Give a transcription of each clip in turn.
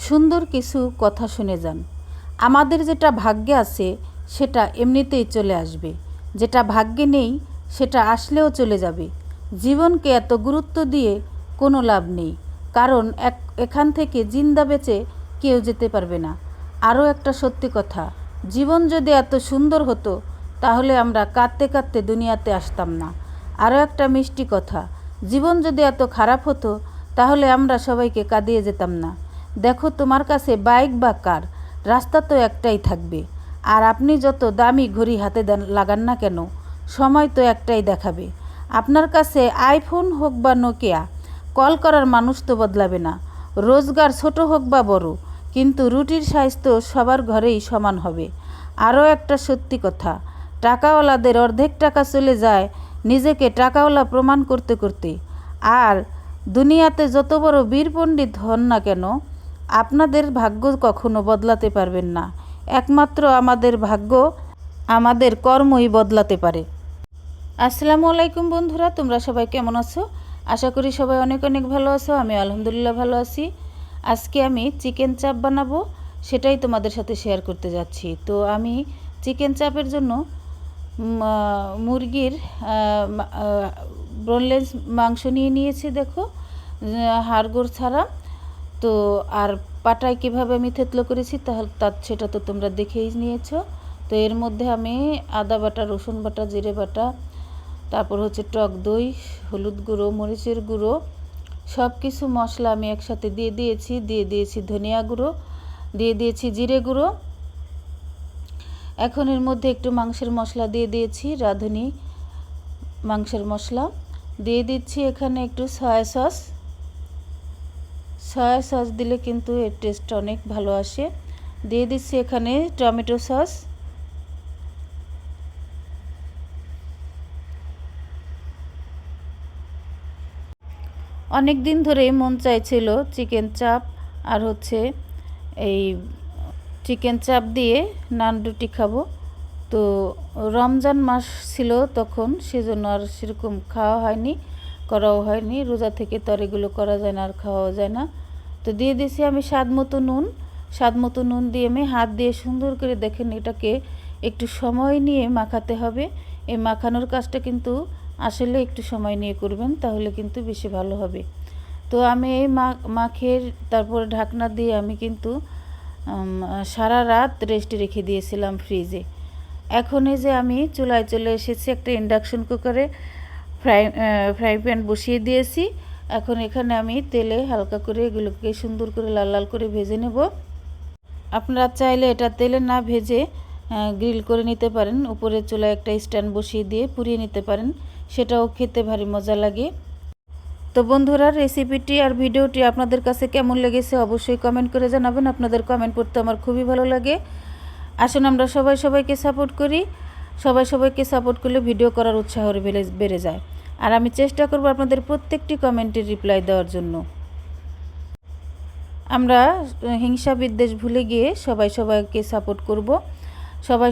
সুন্দর কিছু কথা শুনে যান। আমাদের যেটা ভাগ্যে আছে সেটা এমনিতেই চলে আসবে, যেটা ভাগ্যে নেই সেটা আসলেও চলে যাবে। জীবনকে এত গুরুত্ব দিয়ে কোনো লাভ নেই, কারণ এখান থেকে জিন্দা বেঁচে কেউ যেতে পারবে না। আরও একটা সত্যি কথা, জীবন যদি এত সুন্দর হতো তাহলে আমরা কাঁদতে কাঁদতে দুনিয়াতে আসতাম না। আরও একটা মিষ্টি কথা, জীবন যদি এত খারাপ হতো তাহলে আমরা সবাইকে কাঁদিয়ে যেতাম না। দেখো, তোমার কাছে বাইক বা কার, রাস্তা তো একটাই থাকবে। আর আপনি যত দামি ঘড়ি হাতে লাগান না কেন, সময় তো একটাই দেখাবে। আপনার কাছে আইফোন হোক বা নোকিয়া, কল করার মানুষ তো বদলাবে না। রোজগার ছোট হোক বা বড়, কিন্তু রুটির সাইজ তো সবার ঘরেই সমান হবে। আরও একটা সত্যি কথা, টাকাওয়ালাদের অর্ধেক টাকা চলে যায় নিজেকে টাকাওয়ালা প্রমাণ করতে করতে। আর দুনিয়াতে যত বড় বীর পণ্ডিত হন না কেন, আপনাদের ভাগ্য কখনো বদলাতে পারবেন না। একমাত্র আমাদের ভাগ্য, আমাদের কর্মই বদলাতে পারে। আসসালামু আলাইকুম বন্ধুরা, তোমরা সবাই কেমন আছো? আশা করি সবাই অনেক অনেক ভালো আছো। আমি আলহামদুলিল্লাহ ভালো আছি। আজকে আমি চিকেন চাপ বানাবো, সেটাই তোমাদের সাথে শেয়ার করতে যাচ্ছি। তো আমি চিকেন চাপের জন্য মুরগির বোনলেস মাংস নিয়ে নিয়েছি। দেখো, হাড়গোড় ছাড়া। তো আর পাটায় কীভাবে আমি থেতলো করেছি সেটা তো তোমরা দেখেই নিয়েছো। তো এর মধ্যে আমি আদা বাটা, রসুন বাটা, জিরে বাটা, তারপর হচ্ছে টক দই, হলুদ গুঁড়ো, মরিচের গুঁড়ো, সব কিছু মশলা আমি একসাথে দিয়ে দিয়েছি ধনিয়া গুঁড়ো, দিয়ে দিয়েছি জিরে গুঁড়ো। এখন এর মধ্যে একটু মাংসের মশলা দিয়ে দিয়েছি, রাঁধুনি মাংসের মশলা দিয়ে দিচ্ছি। এখানে একটু সয়া সস দিলে কিন্তু এর টেস্ট অনেক ভালো আসে। দিয়ে দিচ্ছি এখানে টমেটো সস। অনেক দিন ধরে মন চাইছিল চিকেন চাপ আর হচ্ছে এই চিকেন চাপ দিয়ে নান রুটি খাবো। তো রমজান মাস ছিল তখন, সেজন্য আর সেরকম খাওয়া হয়নি, করাও হয়নি। রোজা থেকে তো আর এগুলো করা যায় না আর খাওয়াও যায় না। তো দিয়ে দিয়েছি আমি স্বাদ মতো নুন দিয়ে আমি হাত দিয়ে সুন্দর করে, দেখেন, এটাকে একটু সময় নিয়ে মাখাতে হবে। এই মাখানোর কাজটা কিন্তু আসলে একটু সময় নিয়ে করবেন, তাহলে কিন্তু বেশি ভালো হবে। তো আমি এই মাখের তারপরে ঢাকনা দিয়ে আমি কিন্তু সারা রাত রেস্টে রেখে দিয়েছিলাম ফ্রিজে। এখন এই যে আমি চুলায় চলে এসেছি, একটা ইন্ডাকশন কুকারে ফ্রাই প্যান বসিয়ে দিয়েছি। এখন এখানে আমি তেলে হালকা করে এগুলোকে সুন্দর করে লাল লাল করে ভেজে নেব। আপনারা চাইলে এটা তেলে না ভেজে গ্রিল করে নিতে পারেন, উপরে চুলায় একটা স্ট্যান্ড বসিয়ে দিয়ে পুড়িয়ে নিতে পারেন, সেটাও খেতে ভারী মজা লাগে। তো বন্ধুরা, রেসিপিটি আর ভিডিওটি আপনাদের কাছে কেমন লেগেছে অবশ্যই কমেন্ট করে জানাবেন। আপনাদের কমেন্ট পড়তে আমার খুবই ভালো লাগে। আসুন আমরা সবাইকে সাপোর্ট করি। সবাইকে সাপোর্ট করলে ভিডিও করার উৎসাহ বেড়ে যায়। আর আমি চেষ্টা করব আপনাদের প্রত্যেকটি কমেন্টের রিপ্লাই দেওয়ার জন্য। আমরা হিংসা বিদ্বেষ ভুলে গিয়ে সবাইকে সাপোর্ট করব,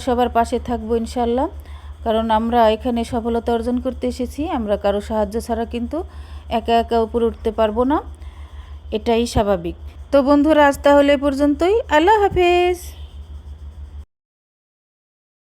সবার পাশে থাকবো ইনশাল্লাহ। কারণ আমরা এখানে সফলতা অর্জন করতে এসেছি, আমরা কারো সাহায্য ছাড়া কিন্তু একা উপরে উঠতে পারবো না, এটাই স্বাভাবিক। তো বন্ধুরা, আজ তাহলে পর্যন্তই। আল্লাহ হাফেজ।